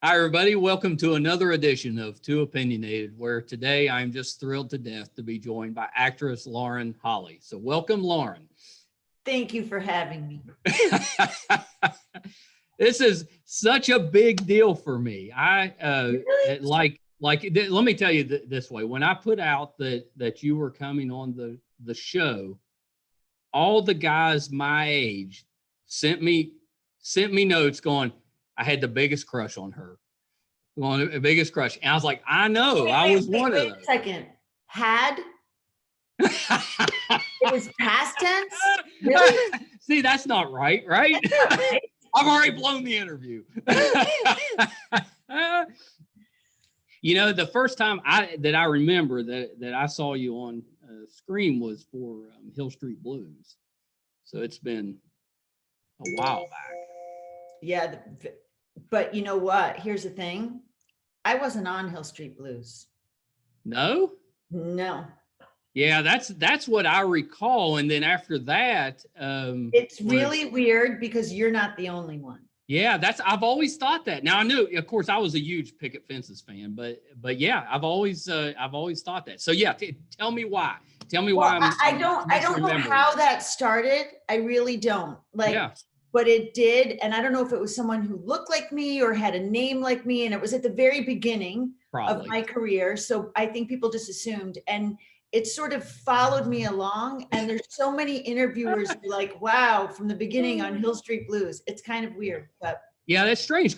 Hi, everybody. Welcome to another edition of Too Opinionated, where today I'm just thrilled to death to be joined by actress Lauren Holly. So welcome, Lauren. Thank you for having me. This is such a big deal for me. Really? Let me tell you this way. When I put out that you were coming on the show, all the guys my age sent me notes going, I had the biggest crush on her. Going the biggest crush. And I was like, I know, I was one of Wait those. a second. Had? It was past tense? Really? See, that's not right? That's not right. I've already blown the interview. The first time I remember that I saw you on screen was for Hill Street Blues. So it's been a while back. Yeah, but you know what? Here's the thing. I wasn't on Hill Street Blues. No? No. Yeah, that's what I recall. And then after that, it's really weird because you're not the only one. Yeah, I've always thought that. Now I knew, of course, I was a huge Picket Fences fan, but yeah, I've always thought that. So yeah, tell me why. Tell me why. I don't know how that started. I really don't. But it did, and I don't know if it was someone who looked like me or had a name like me, and it was at the very beginning of my career. So I think people just assumed, and it sort of followed me along. And there's so many interviewers who are like, wow, from the beginning on Hill Street Blues. It's kind of weird, but yeah, that's strange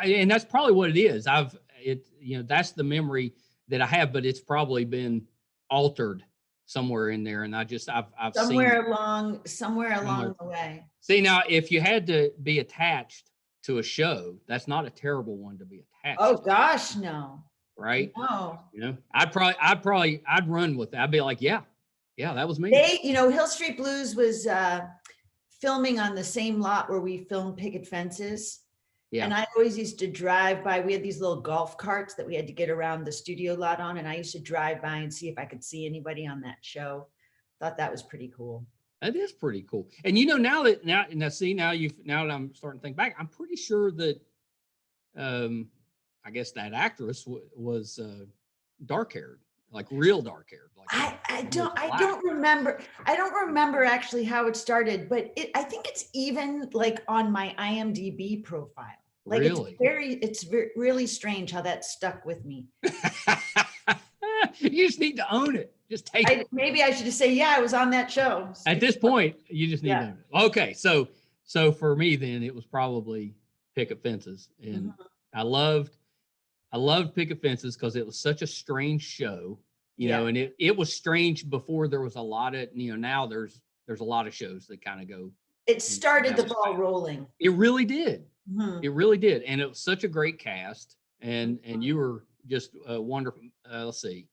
and that's probably what it is. That's the memory that I have, but it's probably been altered somewhere in there, and I've somewhere along the way. See, now if you had to be attached to a show, that's not a terrible one to be attached. Oh gosh, no. Right? No. I'd run with that. I'd be like, yeah, that was me. Hill Street Blues was filming on the same lot where we filmed Picket Fences. Yeah. And I always used to drive by. We had these little golf carts that we had to get around the studio lot on. And I used to drive by and see if I could see anybody on that show. Thought that was pretty cool. That is pretty cool. And now that I'm starting to think back, I'm pretty sure that, I guess that actress was dark haired, like real dark haired. Like I don't remember actually how it started, but I think it's even like on my IMDb profile. Like really? It's really strange how that stuck with me. You just need to own it. Just take it. Maybe I should just say, yeah, I was on that show. At this point, you just need to own it. Okay, so for me then, it was probably Picket Fences, and I loved Picket Fences because it was such a strange show, and it was strange before there was a lot of, now there's a lot of shows that kind of go. It started the ball rolling. It really did. It really did. And it was such a great cast. And you were just wonderful. Let's see,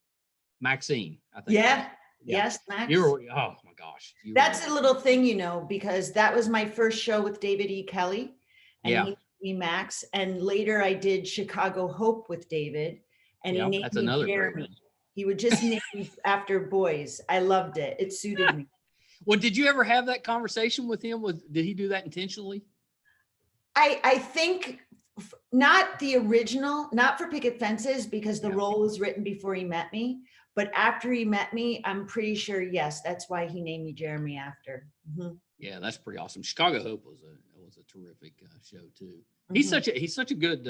Maxine, I think. Yeah. Yes, Max. You were, oh my gosh. That's a little thing, because that was my first show with David E. Kelly. And he named me Max. And later I did Chicago Hope with David. And he named me Jeremy. He would just name me after boys. I loved it. It suited me. Well, did you ever have that conversation with him? Did he do that intentionally? I think not the original, not for Picket Fences, because the role was written before he met me. But after he met me, I'm pretty sure, yes, that's why he named me Jeremy after. Yeah, that's pretty awesome. Chicago Hope was a terrific show too. He's such a good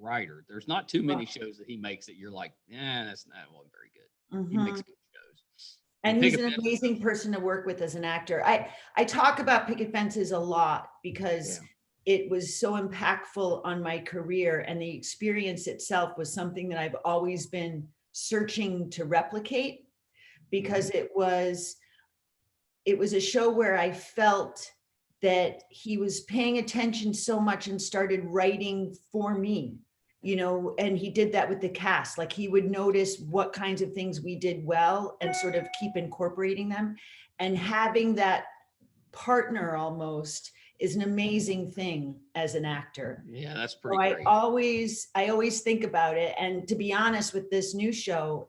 writer. There's not too many shows that he makes that you're like, that wasn't very good. He makes good shows. And he's an amazing person to work with as an actor. I talk about Picket Fences a lot because it was so impactful on my career, and the experience itself was something that I've always been searching to replicate, because it was a show where I felt that he was paying attention so much and started writing for me, and he did that with the cast. Like, he would notice what kinds of things we did well and sort of keep incorporating them. And having that partner almost is an amazing thing as an actor. Yeah, that's pretty great. I always think about it. And to be honest, with this new show,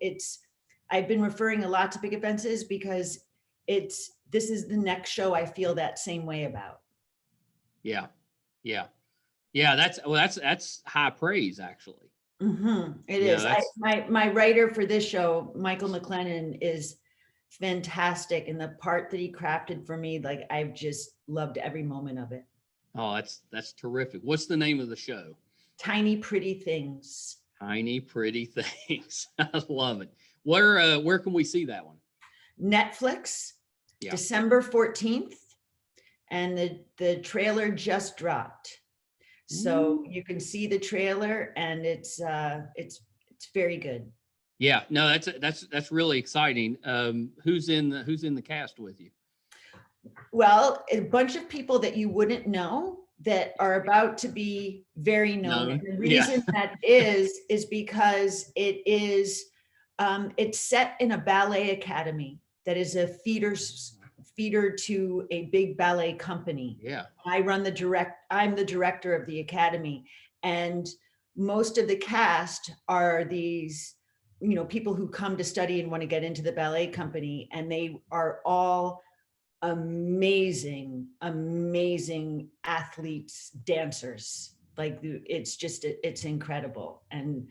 I've been referring a lot to Picket Fences because this is the next show I feel that same way about. Yeah. Yeah, that's high praise, actually. It You know, is. that's My writer for this show, Michael McLennan, is fantastic. And the part that he crafted for me, like I've just loved every moment of it. oh, that's terrific. What's the name of the show? Tiny Pretty Things. Tiny Pretty Things. I love it. Where can we see that one? Netflix, Yeah. December 14th. And the trailer just dropped. So you can see the trailer, and it's very good. Yeah, no, that's really exciting. Who's in the cast with you? Well, a bunch of people that you wouldn't know that are about to be very known. And the reason that is because it's set in a ballet academy that is a feeder to a big ballet company. Yeah. I'm the director of the academy, and most of the cast are these, people who come to study and want to get into the ballet company, and they are all amazing athletes, dancers. Like it's incredible, and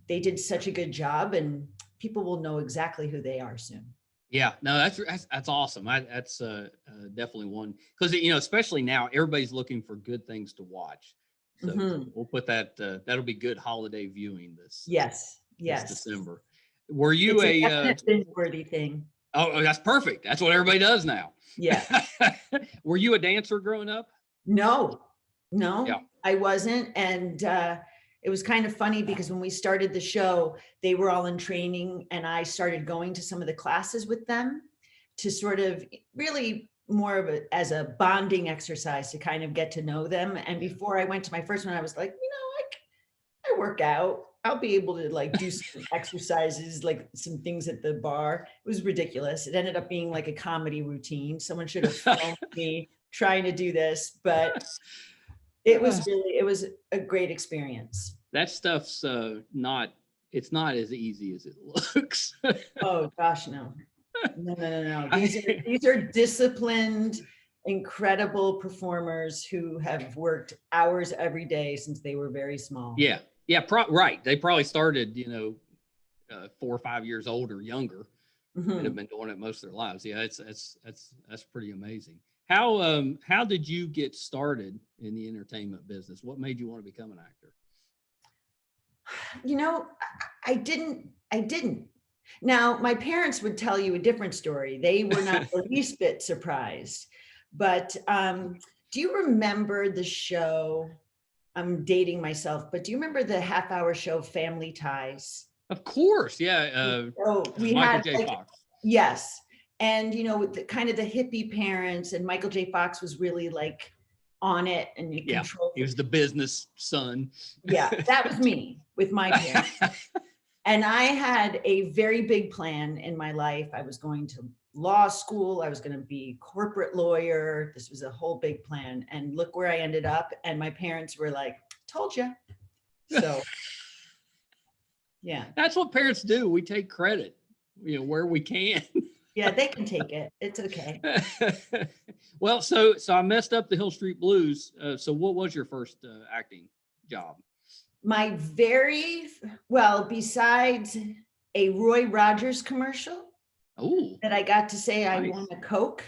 they did such a good job, and people will know exactly who they are soon. Yeah, no, that's awesome. That's definitely one, because especially now everybody's looking for good things to watch. So we'll put that. That'll be good holiday viewing this. Yes. This December. Were you it's a binge-worthy thing? Oh, that's perfect. That's what everybody does now. Yeah. Were you a dancer growing up? No, Yeah. I wasn't. And it was kind of funny because when we started the show, they were all in training, and I started going to some of the classes with them to sort of really more of as a bonding exercise to kind of get to know them. And before I went to my first one, I was like, I work out. I'll be able to like do some exercises, like some things at the bar. It was ridiculous. It ended up being like a comedy routine. Someone should have filmed me trying to do this, but it was a great experience. That stuff's it's not as easy as it looks. Oh gosh, no. These are disciplined, incredible performers who have worked hours every day since they were very small. Yeah. Right. They probably started, 4 or 5 years old or younger, and have been doing it most of their lives. Yeah, that's pretty amazing. How did you get started in the entertainment business? What made you want to become an actor? I didn't. Now, my parents would tell you a different story. They were not the least bit surprised. But do you remember the show? I'm dating myself, but do you remember the half-hour show Family Ties? Of course, yeah. We Michael had J. Fox. Yes, and kind of the hippie parents, and Michael J. Fox was really like on it, and he controlled. He was the business son. Yeah, that was me with my parents. And I had a very big plan in my life. I was going to law school. I was going to be a corporate lawyer. This was a whole big plan. And look where I ended up. And my parents were like, told you. So, yeah. That's what parents do. We take credit, where we can. Yeah, they can take it. It's okay. Well, so I messed up the Hill Street Blues. So what was your first acting job? My besides a Roy Rogers commercial that I got to say nice. I won a Coke.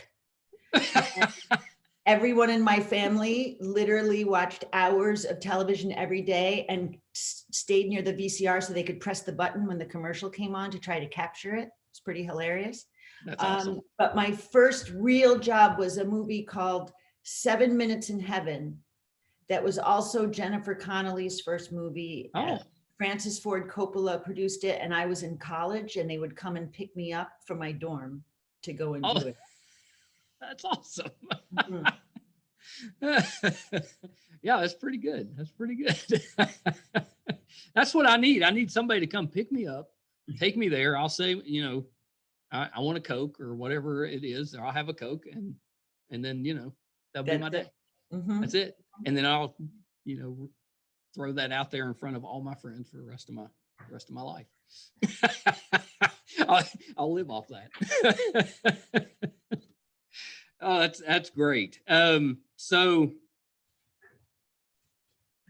Everyone in my family literally watched hours of television every day and stayed near the VCR so they could press the button when the commercial came on to try to capture it. It's pretty hilarious. That's awesome. But my first real job was a movie called 7 Minutes in Heaven. That was also Jennifer Connelly's first movie. Francis Ford Coppola produced it, and I was in college, and they would come and pick me up from my dorm to go and do it. That's awesome. Yeah, that's pretty good. That's what I need. I need somebody to come pick me up, take me there. I'll say, I want a Coke or whatever it is, or I'll have a Coke, and then, that'll be my day. That's it. And then I'll, throw that out there in front of all my friends for the rest of my life. I'll live off that. Oh, that's great. So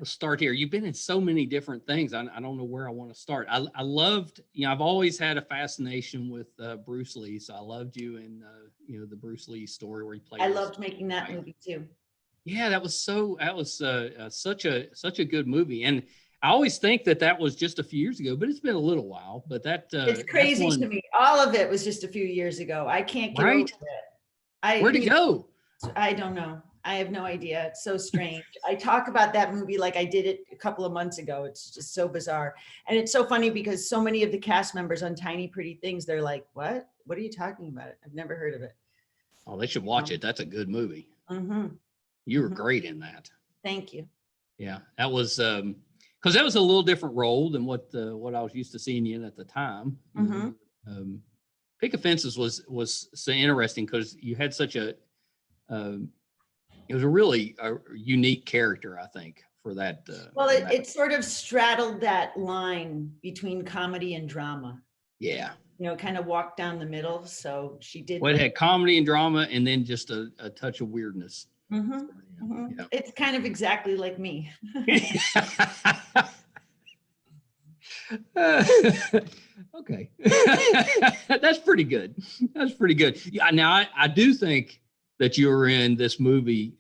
Let's start here. You've been in so many different things. I don't know where I want to start. I loved, I've always had a fascination with Bruce Lee. So I loved you in, the Bruce Lee story where he played. I loved making that movie too. Yeah, that was such a good movie. And I always think that was just a few years ago, but it's been a little while. But it's crazy to me. All of it was just a few years ago. I can't get over it. Where'd it go? I don't know. I have no idea. It's so strange. I talk about that movie like I did it a couple of months ago. It's just so bizarre. And it's so funny because so many of the cast members on Tiny Pretty Things, they're like, what? What are you talking about? I've never heard of it. Oh, they should watch it. That's a good movie. Mm-hmm. You were great in that. Thank you. Yeah, that was because that was a little different role than what I was used to seeing you in at the time. Mm-hmm. Picket Fences was so interesting because you had such a it was a really unique character, I think, for that. Well, it sort of straddled that line between comedy and drama. Yeah. Kind of walked down the middle. So she did. Well, it had comedy and drama and then just a touch of weirdness. Mm-hmm. So, mm-hmm. Yeah. It's kind of exactly like me. Okay. That's pretty good. That's pretty good. Yeah. Now, I do think that you were in this movie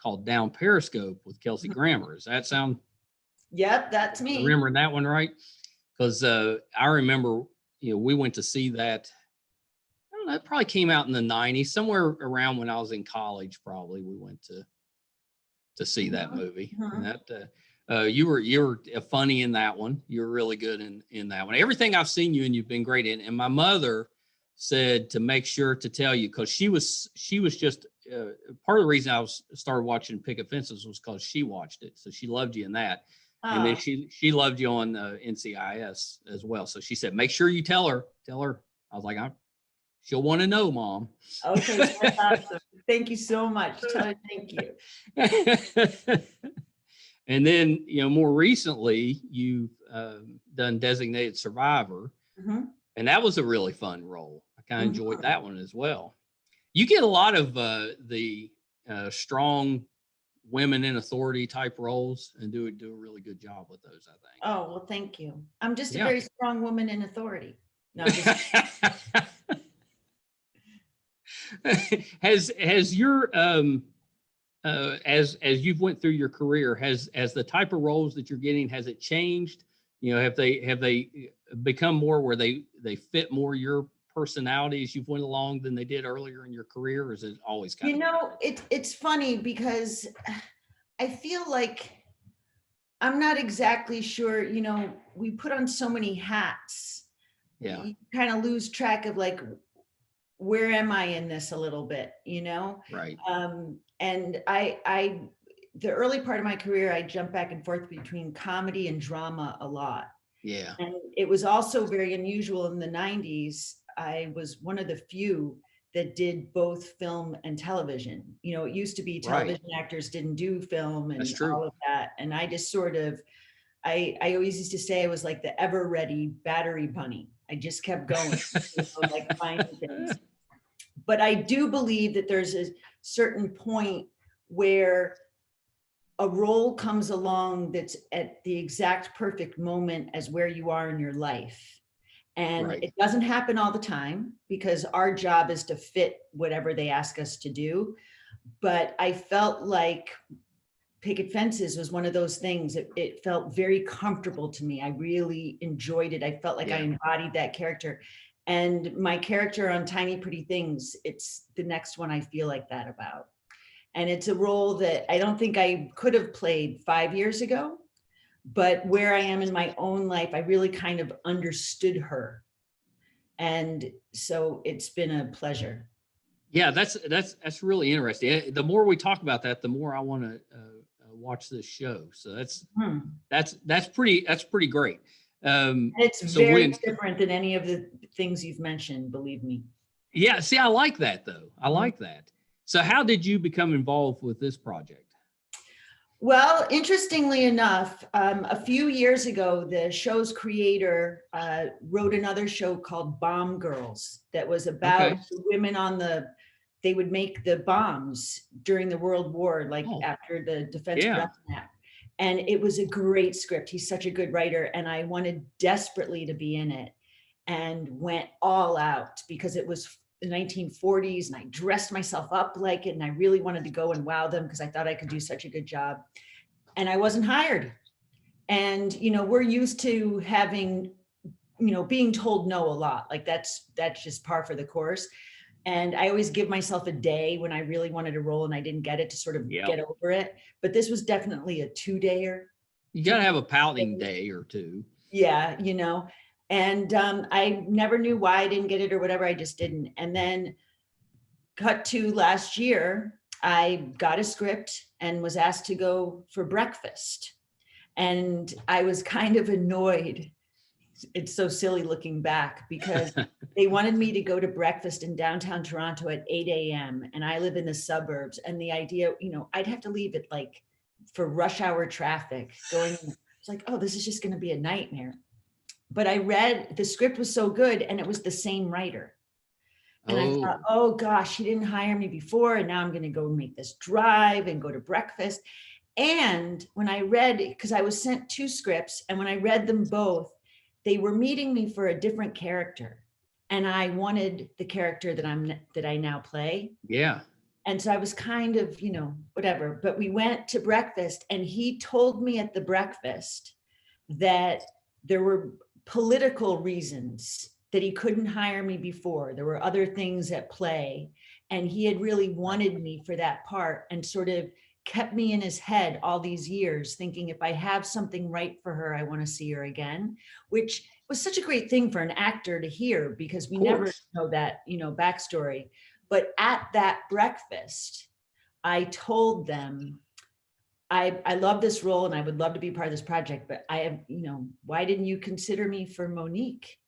called Down Periscope with Kelsey Grammer. Does that sound? Yep, that's me. Remember that one, right? Because I remember, we went to see that. I don't know, it probably came out in the 90s, somewhere around when I was in college. Probably we went to see that movie. Mm-hmm. And that you were funny in that one. You were really good in that one. Everything I've seen you in, you've been great in. And my mother said to make sure to tell you, because she was just part of the reason I started watching Picket Fences was because she watched it, so she loved you in that. And then she loved you on NCIS as well. So she said, make sure you tell her. I was like, she'll want to know, Mom. Okay, that's awesome. Thank you so much. Tell her thank you. And then, more recently, you've done Designated Survivor. Mm-hmm. And that was a really fun role. I kind of enjoyed that one as well. You get a lot of the strong women in authority type roles and do a really good job with those, I think. Oh, well, thank you. I'm just a very strong woman in authority. No, has your as you've went through your career, has the type of roles that you're getting, has it changed? Have they become more where they fit more your personality as you've went along than they did earlier in your career, or is it always kind of? It's funny because I feel like I'm not exactly sure, we put on so many hats. Yeah. You kind of lose track of like, where am I in this a little bit, Right. And the early part of my career, I jumped back and forth between comedy and drama a lot. Yeah. And it was also very unusual in the 90s. I was one of the few that did both film and television. It used to be television actors didn't do film and all of that. And I just sort of, I always used to say I was like the ever ready battery bunny. I just kept going, like finding things. But I do believe that there's a certain point where a role comes along that's at the exact perfect moment as where you are in your life. And it doesn't happen all the time because our job is to fit whatever they ask us to do. But I felt like Picket Fences was one of those things. It felt very comfortable to me. I really enjoyed it. I felt like I embodied that character. And my character on Tiny Pretty Things, it's the next one I feel like that about. And it's a role that I don't think I could have played 5 years ago, but where I am in my own life, I really kind of understood her. And so it's been a pleasure. Yeah, that's really interesting. The more we talk about that, the more I want to watch this show. So that's pretty great. It's very different than any of the things you've mentioned, believe me. Yeah, see, I like that though. I like that. So how did you become involved with this project? Well, interestingly enough, a few years ago, the show's creator wrote another show called Bomb Girls that was about women they would make the bombs during the World War, like after the Defense Production Act. And it was a great script. He's such a good writer. And I wanted desperately to be in it and went all out because it was the 1940s and I dressed myself up like it. And I really wanted to go and wow them because I thought I could do such a good job. And I wasn't hired. And, we're used to having, being told no a lot. Like that's just par for the course. And I always give myself a day when I really wanted to roll and I didn't get it to sort of get over it. But this was definitely a 2-dayer. You got to have a pouting day or two. Yeah. And I never knew why I didn't get it or whatever. I just didn't. And then cut to last year, I got a script and was asked to go for breakfast. And I was kind of annoyed. It's so silly looking back because they wanted me to go to breakfast in downtown Toronto at 8 a.m. And I live in the suburbs. And the idea, I'd have to leave it like for rush hour traffic going. It's like, oh, this is just going to be a nightmare. But I read the script was so good and it was the same writer. And I thought, oh gosh, he didn't hire me before. And now I'm going to go make this drive and go to breakfast. And when I read, because I was sent 2 scripts, and when I read them both, they were meeting me for a different character. And I wanted the character that I now play. Yeah. And so I was kind of, whatever, but we went to breakfast and he told me at the breakfast that there were political reasons that he couldn't hire me before. There were other things at play. And he had really wanted me for that part and sort of kept me in his head all these years thinking if I have something right for her, I want to see her again, which was such a great thing for an actor to hear because we never know that, backstory. But at that breakfast, I told them, I love this role and I would love to be part of this project, but I have, why didn't you consider me for Monique?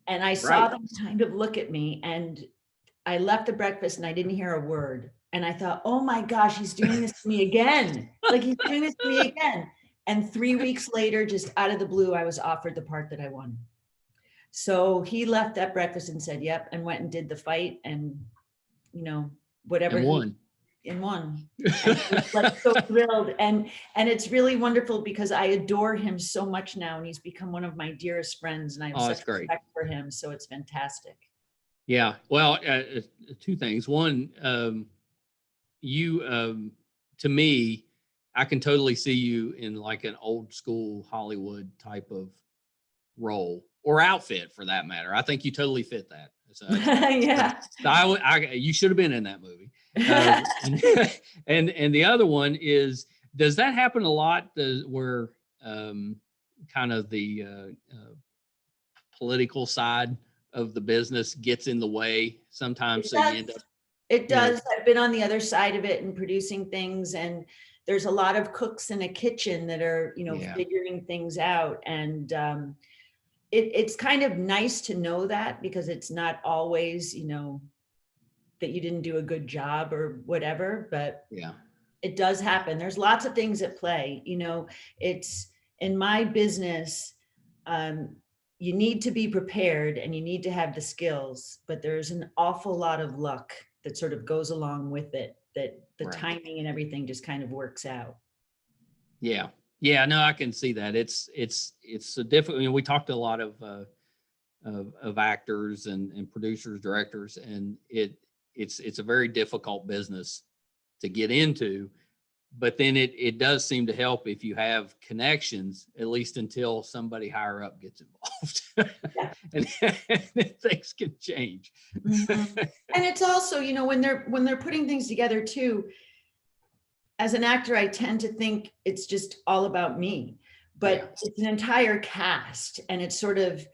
And I saw them kind of look at me and I left the breakfast and I didn't hear a word. And I thought, oh my gosh, he's doing this to me again. Like he's doing this to me again. And 3 weeks later, just out of the blue, I was offered the part that I wanted. So he left that breakfast and said, yep, and went and did the fight and, whatever. And won. And won. And he was like so thrilled. And it's really wonderful because I adore him so much now. And he's become one of my dearest friends. And I have such respect for him. So it's fantastic. Yeah. Well, 2 things. One, you, to me, I can totally see you in like an old school Hollywood type of role or outfit for that matter. I think you totally fit that. So, yeah. You should have been in that movie. And the other one is, does that happen a lot where kind of the political side of the business gets in the way sometimes? So you end up. It does. I've been on the other side of it and producing things, and there's a lot of cooks in a kitchen that are, figuring things out. And it's kind of nice to know that because it's not always, that you didn't do a good job or whatever, but it does happen. There's lots of things at play. It's in my business, you need to be prepared and you need to have the skills, but there's an awful lot of luck that sort of goes along with it, that the timing and everything just kind of works out. Yeah. Yeah, no, I can see that. It's a difficult, we talked to a lot of actors and producers, directors, and it's a very difficult business to get into, but then it does seem to help if you have connections, at least until somebody higher up gets involved. Yeah. and things can change. Mm-hmm. And it's also, when they're putting things together too, as an actor, I tend to think it's just all about me, but it's an entire cast and it's sort of,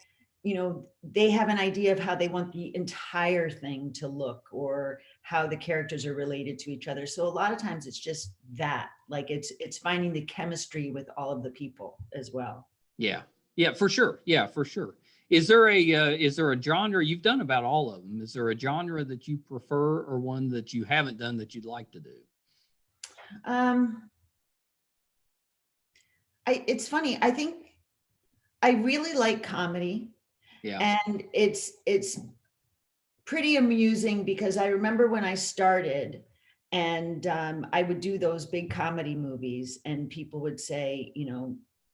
they have an idea of how they want the entire thing to look or how the characters are related to each other. So a lot of times it's just that, like it's finding the chemistry with all of the people as well. Yeah. Yeah, for sure. Yeah, for sure. Is there a genre? You've done about all of them. Is there a genre that you prefer or one that you haven't done that you'd like to do? It's funny. I think I really like comedy. Yeah. And it's pretty amusing because I remember when I started And I would do those big comedy movies, and people would say,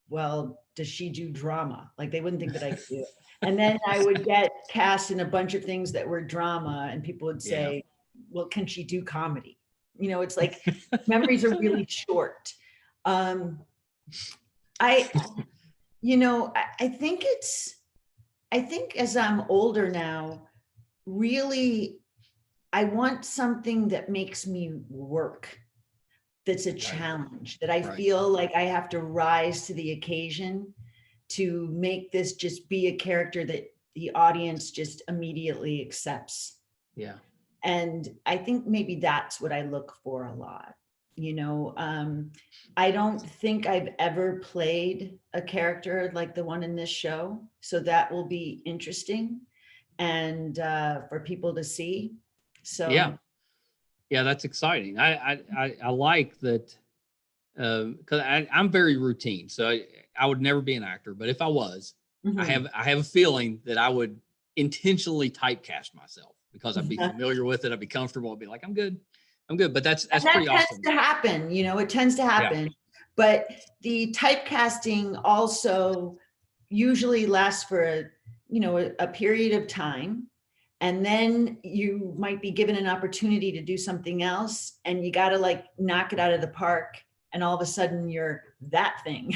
well, does she do drama? Like they wouldn't think that I could do it. And then I would get cast in a bunch of things that were drama, and people would Yeah. say, well, can she do comedy? It's like memories are really short. Um, I, I think as I'm older now, really, I want something that makes me work, that's a challenge, that I Right. feel like I have to rise to the occasion to make this just be a character that the audience just immediately accepts. Yeah. And I think maybe that's what I look for a lot. I don't think I've ever played a character like the one in this show. So that will be interesting and for people to see. So Yeah. Yeah, that's exciting. I like that, because I'm very routine, so I would never be an actor. But if I was, mhm. I have a feeling that I would intentionally typecast myself because I'd be familiar with it. I'd be comfortable. I'd be like, I'm good, I'm good. But that's And that pretty tends awesome. to happen, it tends to Yeah. happen. But the typecasting also usually lasts for a period of time. And then you might be given an opportunity to do something else, and you got to like knock it out of the park. And all of a sudden you're that thing,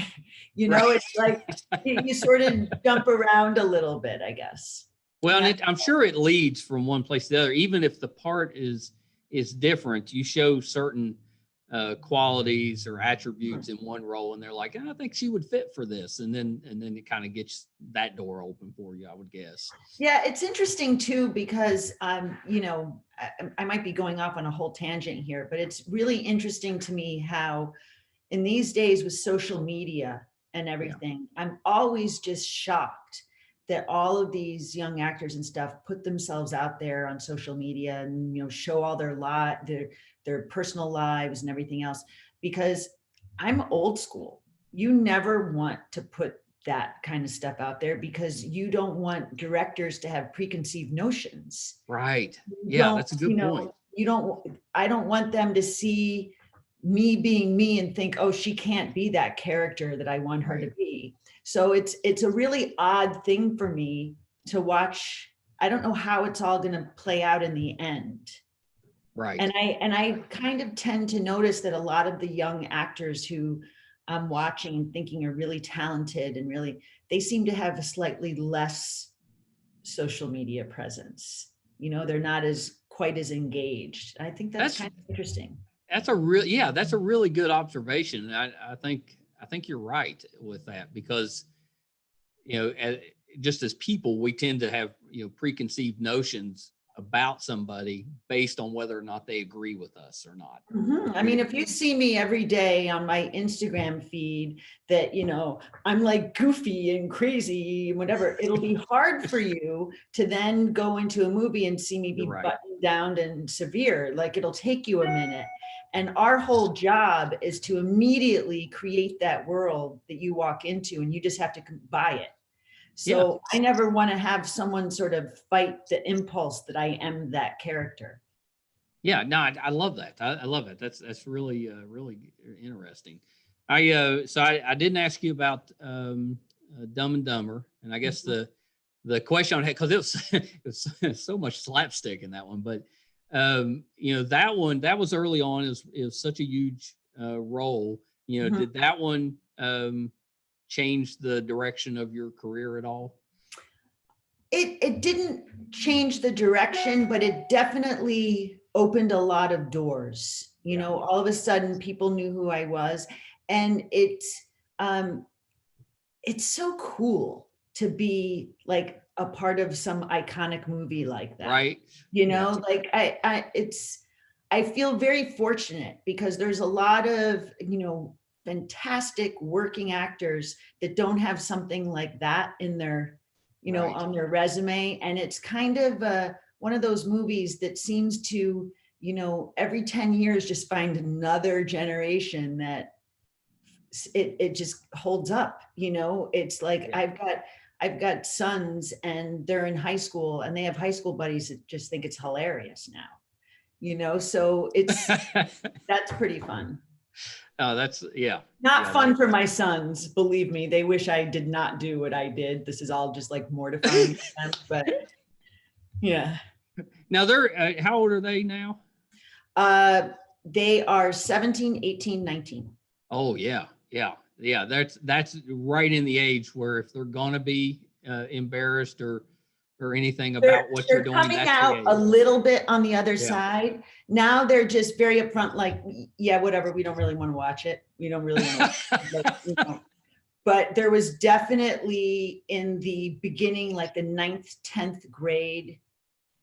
Right. it's like you sort of jump around a little bit, I guess. Well, And and I'm sure it leads from one place to the other. Even if the part is different, you show certain qualities or attributes in one role, and they're like, I think she would fit for this, and then it kind of gets that door open for you, I would guess. yeah, it's interesting too, because I might be going off on a whole tangent here, but it's really interesting to me how in these days with social media and Yeah. everything, I'm always just shocked that all of these young actors and stuff put themselves out there on social media and show all their personal lives and everything else, because I'm old school. You never want to put that kind of stuff out there because you don't want directors to have preconceived notions. Right. You Yeah, don't, that's a good point. I don't want them to see me being me and think, oh, she can't be that character that I want her to Right. be. So it's a really odd thing for me to watch. I don't know how it's all going to play out in the end. Right. And I kind of tend to notice that a lot of the young actors who I'm watching and thinking are really talented and really, they seem to have a slightly less social media presence. They're not as quite as engaged. I think that's That's kind of interesting. that's a really good observation. I think you're right with that, because as, just as people, we tend to have preconceived notions about somebody based on whether or not they agree with us or not. I mean, if you see me every day on my Instagram feed that, I'm like goofy and crazy and whatever, it'll be hard for you to then go into a movie and see me be Right. buttoned down and severe. Like it'll take you a minute. And our whole job is to immediately create that world that you walk into, and you just have to buy it. Yeah. So I never want to have someone sort of fight the impulse that I am that character. Yeah, no, I love that. I love it. That's really really interesting. I didn't ask you about Dumb and Dumber, and I guess the question I had, because it was so much slapstick in that one, but that one, that was early on. It was such a huge role. Mhm. Did that one change the direction of your career at all? It didn't change the direction, but it definitely opened a lot of doors. Yeah. All of a sudden people knew who I was. And um, it's so cool to be like a part of some iconic movie like that. Right. Yeah. Like I feel very fortunate because there's a lot of, fantastic working actors that don't have something like that in their, Right. on their resume. And it's kind of one of those movies that seems to, every 10 years just find another generation that it just holds up. It's like Yeah. I've got sons and they're in high school and they have high school buddies that just think it's hilarious now. so that's pretty fun. Oh, that's, yeah. Not Yeah, fun for my sons, believe me. They wish I did not do what I did. This is all just like mortifying to them, but yeah. Now they're, how old are they now? They are 17, 18, 19. Oh yeah, yeah, yeah. That's right in the age where if they're gonna be embarrassed or anything about what you're They're doing, coming that's the out age. a little bit on the other Yeah. side. Now they're just very upfront, like, yeah, whatever. We don't really want to watch it. We don't really want to watch it. But there was definitely in the beginning, like the 9th, 10th grade,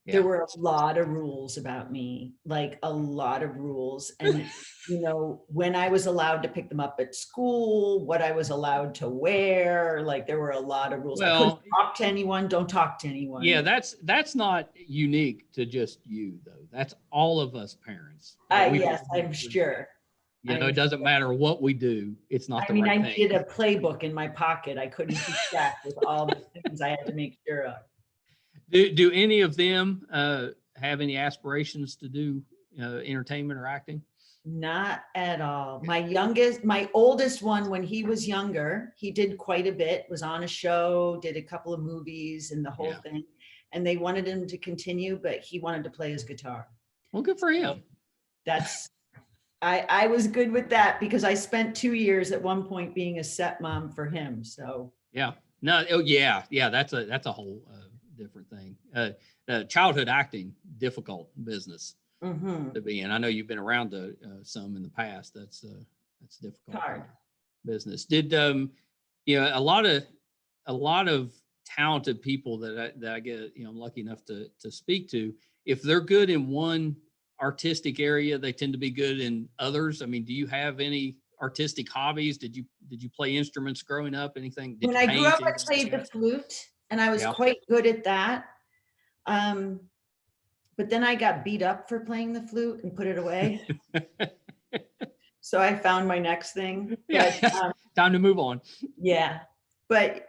Yeah. there were a lot of rules about me, like a lot of rules. And, when I was allowed to pick them up at school, what I was allowed to wear, like there were a lot of rules. I couldn't Well, talk to anyone, don't talk to anyone. yeah, that's not unique to just you though. That's all of us parents. Yes, I'm sure. It doesn't matter what we do. It's not the right I thing. needed a playbook in my pocket. I couldn't keep track with all the things I had to make sure of. Do any of them have any aspirations to do entertainment or acting? Not at all. My oldest one, when he was younger, he did quite a bit, was on a show, did a couple of movies and the whole thing. And they wanted him to continue, but he wanted to play his guitar. Well, good for him. I was good with that because I spent 2 years at one point being a stepmom for him. So yeah, no, oh yeah, that's a whole different thing. Childhood acting, difficult business to be in. I know you've been around some in the past. That's difficult. Hard business. Did a lot of talented people that I get, I'm lucky enough to speak to. If they're good in one artistic area, they tend to be good in others. I mean, do you have any artistic hobbies? Did you play instruments growing up? Anything? When I grew up, I played the flute, and I was quite good at that. But then I got beat up for playing the flute and put it away. So I found my next thing. But, time to move on. Yeah. But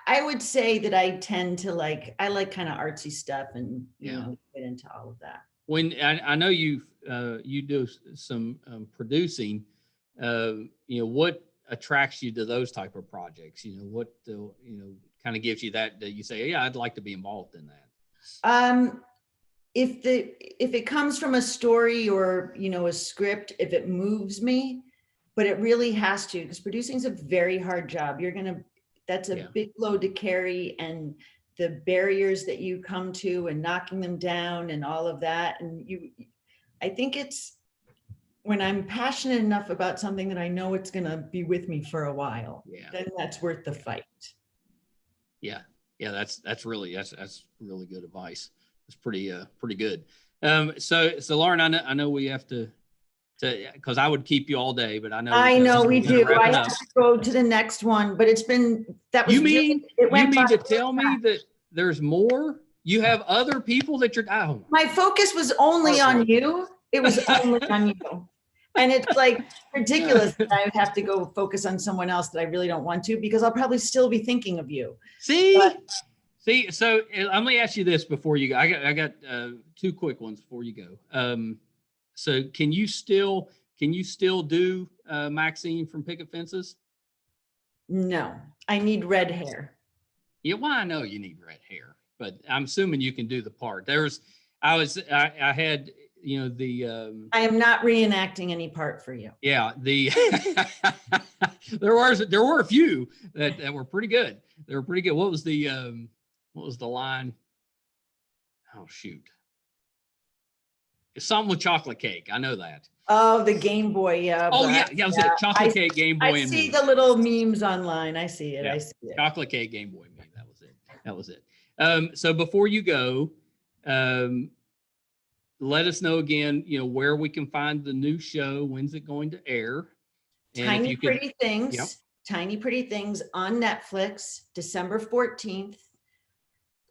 I would say that I tend to I like kind of artsy stuff and, get into all of that. When I know you do some producing, what attracts you to those type of projects? What kind of gives you that you say, yeah, I'd like to be involved in that. If it comes from a story or a script, if it moves me, but it really has to, because producing is a very hard job. That's a big load to carry, and the barriers that you come to and knocking them down and all of that. And I think it's when I'm passionate enough about something that I know it's going to be with me for a while, then that's worth the fight. Yeah. Yeah. That's really good advice. It's pretty good. So Lauren, I know we have to because I would keep you all day, but I know we do. I have to go to the next one, but you mean to tell me that there's more? You have other people that you're. Oh. My focus was only on you. It was only on you. And it's ridiculous that I would have to go focus on someone else that I really don't want to, because I'll probably still be thinking of you. See, so let me ask you this before you go. I got 2 quick ones before you go. So can you still do Maxine from Picket Fences? No, I need red hair. Yeah, well, I know you need red hair, but I'm assuming you can do the part. I had the. I am not reenacting any part for you. Yeah, there were a few that were pretty good. They were pretty good. What was the line? Oh shoot. It's something with chocolate cake. I know that. Oh, the Game Boy. Yeah. Oh yeah. It was a chocolate cake Game Boy. I see the little memes online. I see it. Yeah. I see it. Chocolate cake Game Boy meme. That was it. So before you go, let us know again, where we can find the new show. When's it going to air? And Tiny Pretty Things. Yep. Tiny Pretty Things on Netflix, December 14th.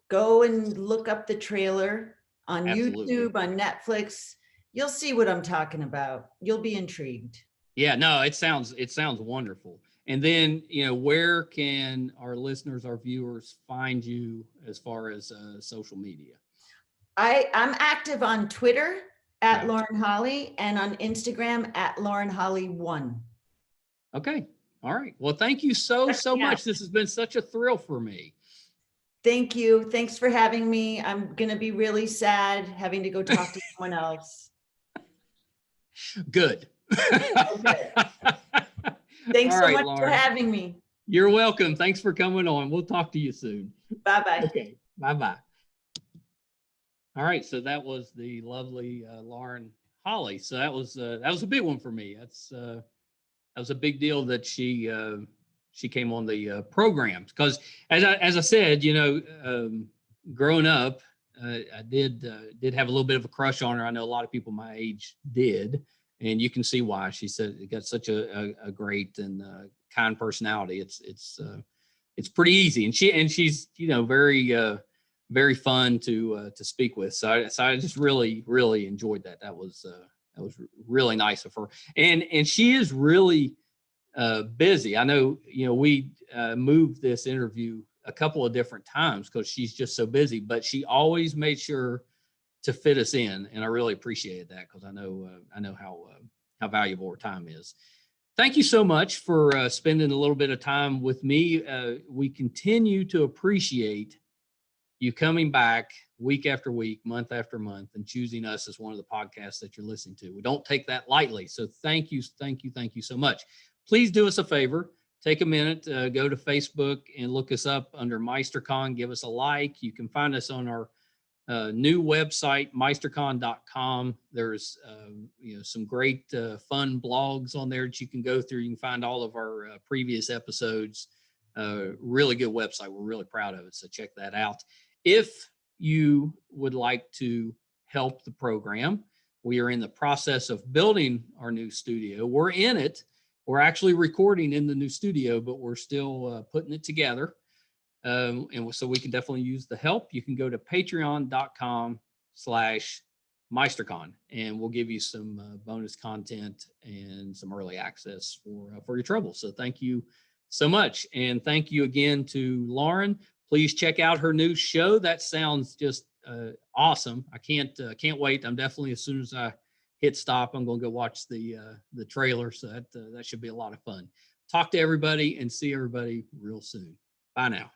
Go and look up the trailer on YouTube, on Netflix. You'll see what I'm talking about. You'll be intrigued. Yeah, no, it sounds wonderful. And then, where can our listeners, our viewers find you as far as social media? I'm active on Twitter At Right. Lauren Holly, and on Instagram at Lauren Holly 1. Okay. All right. Well, thank you so Yeah. much. This has been such a thrill for me. Thank you. Thanks for having me. I'm going to be really sad having to go talk to someone else. Good. Okay. Thanks All so right, much for Lauren. having me. You're welcome. Thanks for coming on. We'll talk to you soon. Bye-bye. Okay. Bye-bye. All right. So that was the lovely Lauren Holly. So that was a big one for me. That was a big deal that she came on the programs, because as I said, growing up, I did have a little bit of a crush on her. I know a lot of people my age did, and you can see why. She said it got such a great and kind personality. It's pretty easy, and she's very fun to speak with. So I just really enjoyed that. That was really nice of her, and she is really busy. I know, we moved this interview a couple of different times because she's just so busy, but she always made sure to fit us in, and I really appreciated that, because I know how valuable her time is. Thank you so much for spending a little bit of time with me. We continue to appreciate you coming back week after week, month after month, and choosing us as one of the podcasts that you're listening to. We don't take that lightly. So thank you so much. Please do us a favor. Take a minute, go to Facebook and look us up under MeisterCon. Give us a like. You can find us on our new website, meistercon.com. There's some great fun blogs on there that you can go through. You can find all of our previous episodes. Really good website. We're really proud of it. So check that out. If you would like to help the program, we are in the process of building our new studio. We're in it. We're actually recording in the new studio, but we're still putting it together. And so we can definitely use the help. You can go to patreon.com/MeisterCon, and we'll give you some bonus content and some early access for your trouble. So thank you so much. And thank you again to Lauren. Please check out her new show. That sounds just awesome. I can't wait. I'm definitely, as soon as I hit stop, I'm going to go watch the trailer. So that should be a lot of fun. Talk to everybody and see everybody real soon. Bye now.